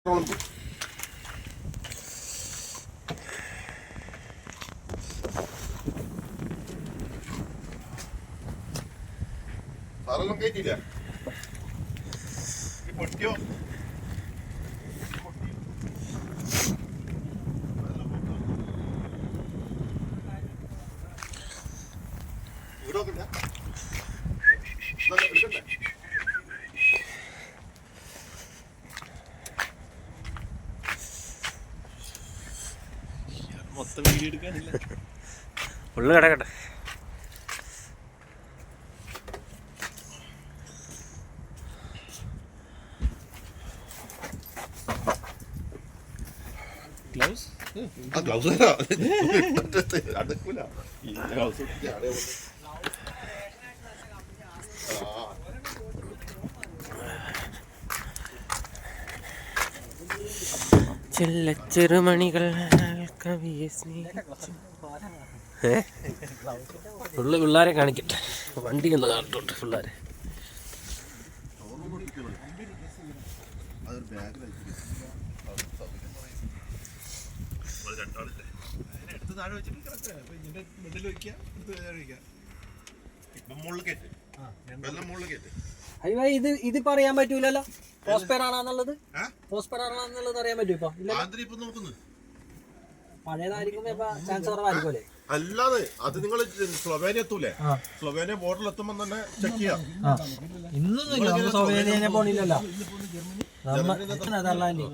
സാറെല്ലാം കയറ്റിയില്ല പൊട്ടിയോ വീടോക്കില്ല മൊത്തം വീഡിയോ എടുക്കാനില്ല ഉള്ളു കിടക്കട്ടെ. ഗ്ലൗസ് അടുക്കൂല ചെറുമണികൾ കവിയെ ഉള്ളു പിള്ളേരെ കാണിക്കട്ടെ. വണ്ടി ഒന്ന് കാണിട്ടോട്ടെ പിള്ളേരെ. ഇത് പറയാൻ പറ്റൂലല്ലോ. പോസ്പെയർ ആണെന്നുള്ളത് അറിയാൻ പറ്റൂ. ഇപ്പൊ പഴയതായിരിക്കും ചാൻസ് കുറവായിരിക്കും. അല്ലാതെ അത് നിങ്ങൾ സ്ലൊവേനിയ എത്തൂലേ? സ്ലൊവേനിയ ബോർഡറിൽ എത്തുമ്പോ തന്നെ ചെക്ക് ചെയ്യാം. ഇന്നൊന്നും സ്ലൊവേനിയ പോണില്ലല്ലോ. നെതർലാൻഡ്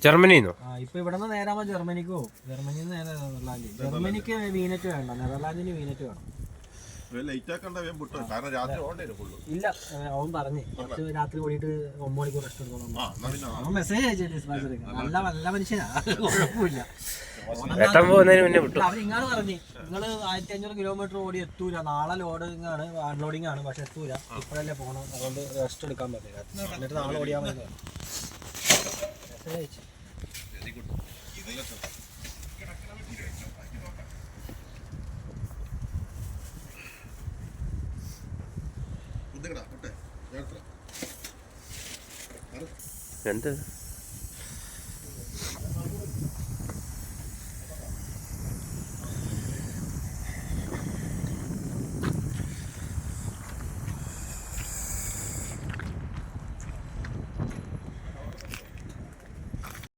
ജർമ്മനിന്നോ? ഇപ്പൊ ഇവിടെ നിന്ന് നേരാമോ ജർമ്മനിക്ക് പോകും. ജർമ്മനിന്ന് നേരെ നെതർലാൻഡ്. ജർമ്മനിക്ക് വീനറ്റ് വേണ്ട, നെതർലാൻഡിന് വീനറ്റ് വേണം. ഇല്ല, അവൻ പറഞ്ഞു കുറച്ച് രാത്രി ഓടിയിട്ട് 9 മണിക്കൂർ റെസ്റ്റ് എടുക്കണം. അവൻ മെസ്സേജ് അയച്ചിട്ട് നല്ല നല്ല മനുഷ്യനാ, കുഴപ്പമില്ല. അവരിങ്ങാണ് പറഞ്ഞു, നിങ്ങള് 1500 കിലോമീറ്റർ ഓടി എത്തൂല, നാളെ ലോഡിങ് ആണ്, അൺലോഡിങ് ആണ്, പക്ഷെ എത്തൂല, ഇപ്പോഴല്ലേ പോകണം, അതുകൊണ്ട് റെസ്റ്റ് എടുക്കാൻ പറ്റില്ല, എന്നിട്ട് നാളെ ഓടിയാൽ മതി. മെസ്സേജ് അയച്ചു. എന്ത്